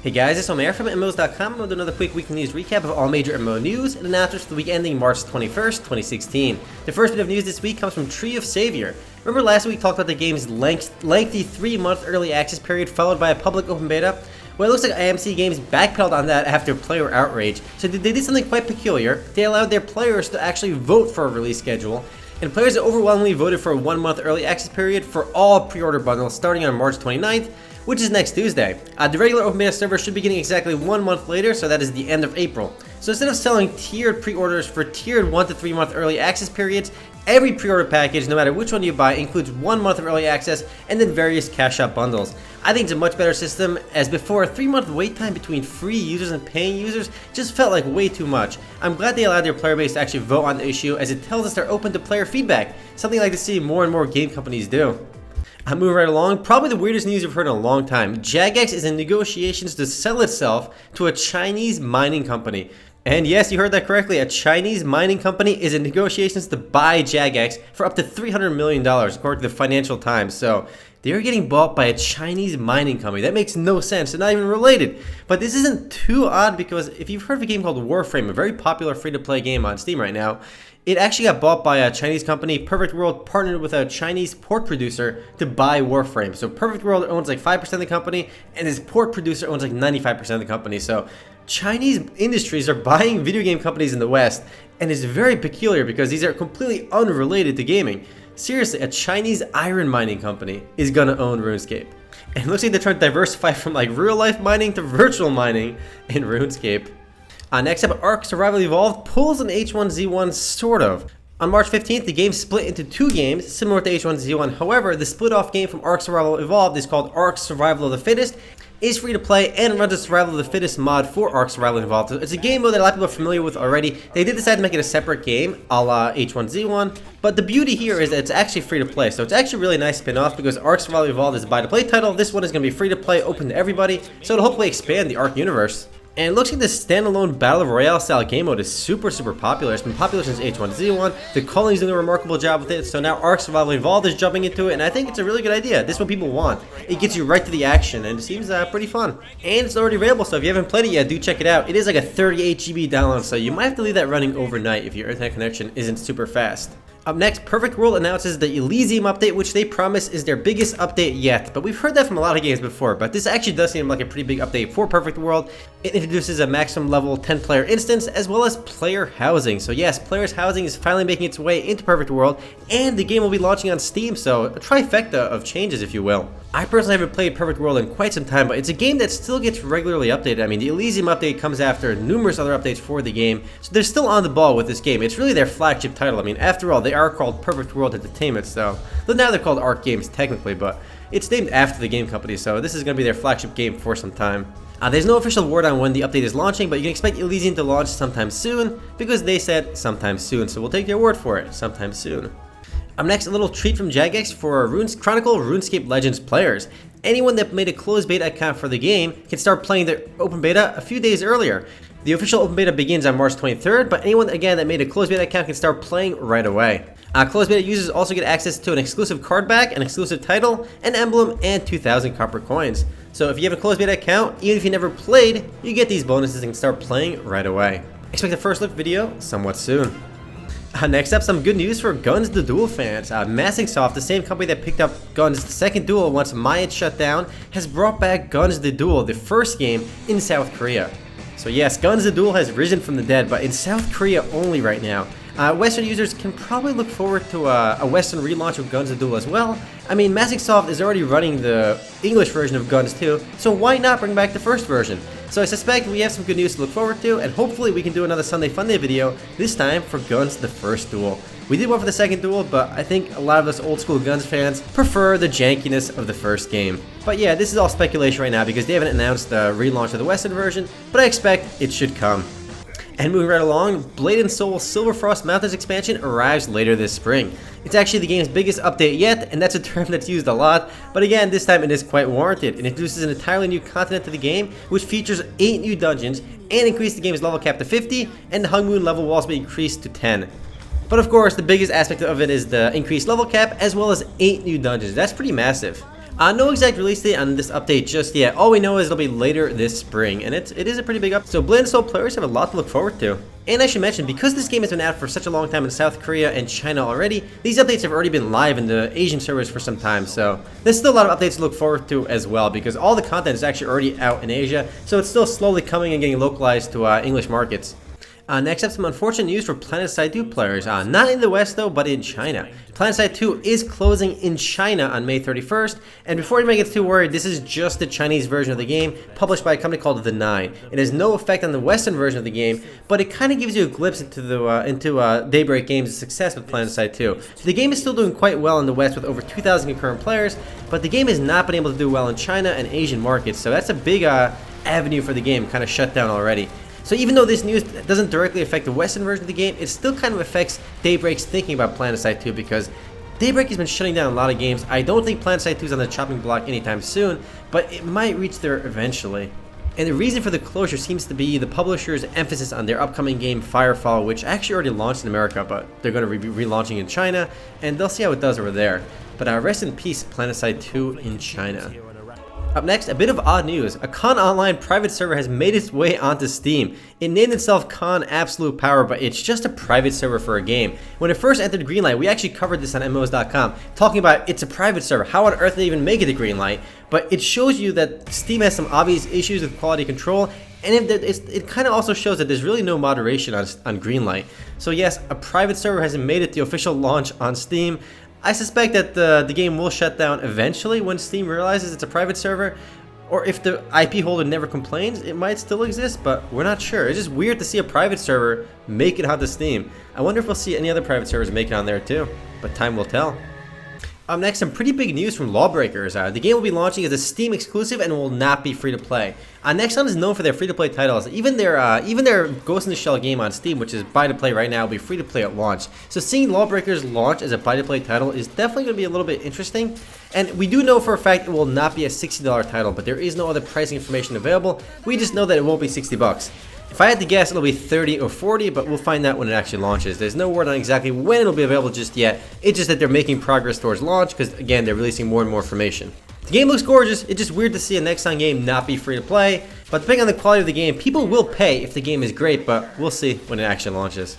Hey guys, it's Omer from MMOs.com with another quick weekly news recap of all major MMO news and announcements for the week ending March 21st, 2016. The first bit of news this week comes from Tree of Savior. Remember last week we talked about the game's lengthy 3-month early access period followed by a public open beta? Well, it looks like IMC Games backpedaled on that after player outrage. So they did something quite peculiar. They allowed their players to actually vote for a release schedule, and players overwhelmingly voted for a 1-month early access period for all pre-order bundles starting on March 29th, which is next Tuesday. The regular open beta server should be getting exactly 1 month later, so that is the end of April. So instead of selling tiered pre-orders for tiered 1 to 3 month early access periods, every pre-order package, no matter which one you buy, includes 1 month of early access and then various cash out bundles. I think it's a much better system, as before a 3-month wait time between free users and paying users just felt like way too much. I'm glad they allowed their player base to actually vote on the issue, as it tells us they're open to player feedback, something I like to see more and more game companies do. I'm moving right along. Probably the weirdest news you've heard in a long time. Jagex is in negotiations to sell itself to a Chinese mining company. And yes, you heard that correctly. A Chinese mining company is in negotiations to buy Jagex for up to $300 million, according to the Financial Times. So they're getting bought by a Chinese mining company. That makes no sense. They're not even related. But this isn't too odd, because if you've heard of a game called Warframe, a very popular free-to-play game on Steam right now, it actually got bought by a Chinese company. Perfect World partnered with a Chinese port producer to buy Warframe. So Perfect World owns like 5% of the company, and his port producer owns like 95% of the company. So Chinese industries are buying video game companies in the West, and it's very peculiar because these are completely unrelated to gaming. Seriously, a Chinese iron mining company is gonna own RuneScape. And it looks like they're trying to diversify from like real life mining to virtual mining in RuneScape. Next up, Ark Survival Evolved pulls an H1Z1 sort of. On March 15th, the game split into 2 games, similar to H1Z1. However, the split-off game from Ark Survival Evolved is called Ark Survival of the Fittest, is free to play, and runs a Survival of the Fittest mod for Ark Survival Evolved. It's a game mode that a lot of people are familiar with already. They did decide to make it a separate game, a la H1Z1, but the beauty here is that it's actually free to play. So it's actually a really nice spin-off, because Ark Survival Evolved is a buy-to-play title. This one is going to be free to play, open to everybody, so it'll hopefully expand the Ark universe. And it looks like this standalone Battle Royale style game mode is super popular. It's been popular since H1Z1. The Calling's doing a remarkable job with it, so now Ark Survival Evolved is jumping into it, and I think it's a really good idea. This is what people want. It gets you right to the action, and it seems pretty fun. And it's already available, so if you haven't played it yet, do check it out. It is like a 38 GB download, so you might have to leave that running overnight if your internet connection isn't super fast. Up next, Perfect World announces the Elysium update, which they promise is their biggest update yet. But we've heard that from a lot of games before, but this actually does seem like a pretty big update for Perfect World. It introduces a maximum level 10-player instance, as well as player housing. So yes, players housing is finally making its way into Perfect World, and the game will be launching on Steam, so a trifecta of changes, if you will. I personally haven't played Perfect World in quite some time, but it's a game that still gets regularly updated. I mean, the Elysium update comes after numerous other updates for the game, so they're still on the ball with this game. It's really their flagship title. I mean, after all, they are called Perfect World Entertainment, so now they're called Ark Games technically, but it's named after the game company, so this is going to be their flagship game for some time. There's no official word on when the update is launching, but you can expect Elysium to launch sometime soon, because they said sometime soon, so we'll take their word for it, sometime soon. Up next, a little treat from Jagex for Chronicle RuneScape Legends players. Anyone that made a closed beta account for the game can start playing the open beta a few days earlier. The official open beta begins on March 23rd, but anyone again that made a closed beta account can start playing right away. Closed beta users also get access to an exclusive card back, an exclusive title, an emblem, and 2,000 copper coins. So if you have a closed beta account, even if you never played, you get these bonuses and can start playing right away. Expect a first look video somewhat soon. Next up, some good news for Gunz the Duel fans. Massingsoft, the same company that picked up Gunz the second duel once Maya shut down, has brought back Gunz the Duel, the first game in South Korea. So yes, Gunz the Duel has risen from the dead, but in South Korea only right now. Western users can probably look forward to a Western relaunch of Gunz the Duel as well. I mean, Massingsoft is already running the English version of Gunz 2, so why not bring back the first version? So I suspect we have some good news to look forward to, and hopefully we can do another Sunday Funday video, this time for Gunz the first duel. We did one for the second duel, but I think a lot of us old school Gunz fans prefer the jankiness of the first game. But yeah, this is all speculation right now because they haven't announced the relaunch of the Western version, but I expect it should come. And moving right along, Blade & Soul Silverfrost Mountains expansion arrives later this spring. It's actually the game's biggest update yet, and that's a term that's used a lot, but again, this time it is quite warranted. It introduces an entirely new continent to the game, which features 8 new dungeons, and increased the game's level cap to 50, and the Hung Moon level will also be increased to 10. But of course, the biggest aspect of it is the increased level cap, as well as 8 new dungeons. That's pretty massive. No exact release date on this update just yet. All we know is it'll be later this spring, and it is a pretty big update. So Blade and Soul players have a lot to look forward to. And I should mention, because this game has been out for such a long time in South Korea and China already, these updates have already been live in the Asian servers for some time, so there's still a lot of updates to look forward to as well, because all the content is actually already out in Asia, so it's still slowly coming and getting localized to English markets. Next up, some unfortunate news for Planetside 2 players. Not in the West though, but in China. Planetside 2 is closing in China on May 31st, and before anybody gets too worried, this is just the Chinese version of the game, published by a company called The Nine. It has no effect on the Western version of the game, but it kind of gives you a glimpse into Daybreak Games' success with Planetside 2. The game is still doing quite well in the West with over 2,000 concurrent players, but the game has not been able to do well in China and Asian markets, so that's a big avenue for the game kind of shut down already. So even though this news doesn't directly affect the Western version of the game, it still kind of affects Daybreak's thinking about Planetside 2, because Daybreak has been shutting down a lot of games. I don't think Planetside 2 is on the chopping block anytime soon, but it might reach there eventually. And the reason for the closure seems to be the publisher's emphasis on their upcoming game Firefall, which actually already launched in America, but they're going to be relaunching in China, and they'll see how it does over there. But rest in peace, Planetside 2 in China. Up next, a bit of odd news. A Con Online private server has made its way onto Steam. It named itself Con Absolute Power, but it's just a private server for a game. When it first entered Greenlight, we actually covered this on MMOs.com, talking about it's a private server. How on earth did they even make it a Greenlight? But it shows you that Steam has some obvious issues with quality control, and it kind of also shows that there's really no moderation on Greenlight. So yes, a private server hasn't made it the official launch on Steam. I suspect that the game will shut down eventually when Steam realizes it's a private server, or if the IP holder never complains, it might still exist, but we're not sure. It's just weird to see a private server make it onto Steam. I wonder if we'll see any other private servers make it on there too, but time will tell. Up next, some pretty big news from Lawbreakers. The game will be launching as a Steam exclusive and will not be free to play. Nexon is known for their free to play titles. Even their Ghost in the Shell game on Steam, which is buy to play right now, will be free to play at launch. So seeing Lawbreakers launch as a buy to play title is definitely going to be a little bit interesting. And we do know for a fact it will not be a $60 title, but there is no other pricing information available. We just know that it won't be $60. If I had to guess, it'll be 30 or 40, but we'll find out when it actually launches. There's no word on exactly when it'll be available just yet. It's just that they're making progress towards launch, because again, they're releasing more and more information. The game looks gorgeous. It's just weird to see a Nexon game not be free to play, but depending on the quality of the game, people will pay if the game is great, but we'll see when it actually launches.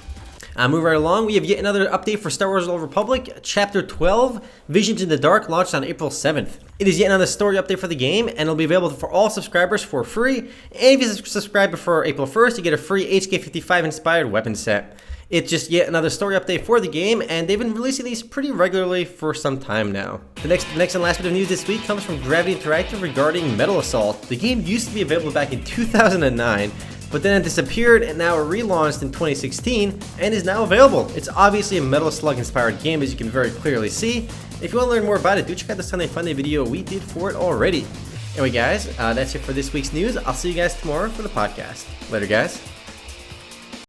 Moving right along, we have yet another update for Star Wars: The Old Republic. Chapter 12, Visions in the Dark, launched on April 7th. It is yet another story update for the game, and it'll be available for all subscribers for free. And if you subscribe before April 1st, you get a free HK55 inspired weapon set. It's just yet another story update for the game, and they've been releasing these pretty regularly for some time now. The next and last bit of news this week comes from Gravity Interactive regarding Metal Assault. The game used to be available back in 2009, but then it disappeared and now relaunched in 2016 and is now available. It's obviously a Metal Slug inspired game, as you can very clearly see. If you want to learn more about it, do check out the Sunday Funday video we did for it already. Anyway guys, that's it for this week's news. I'll see you guys tomorrow for the podcast. Later guys.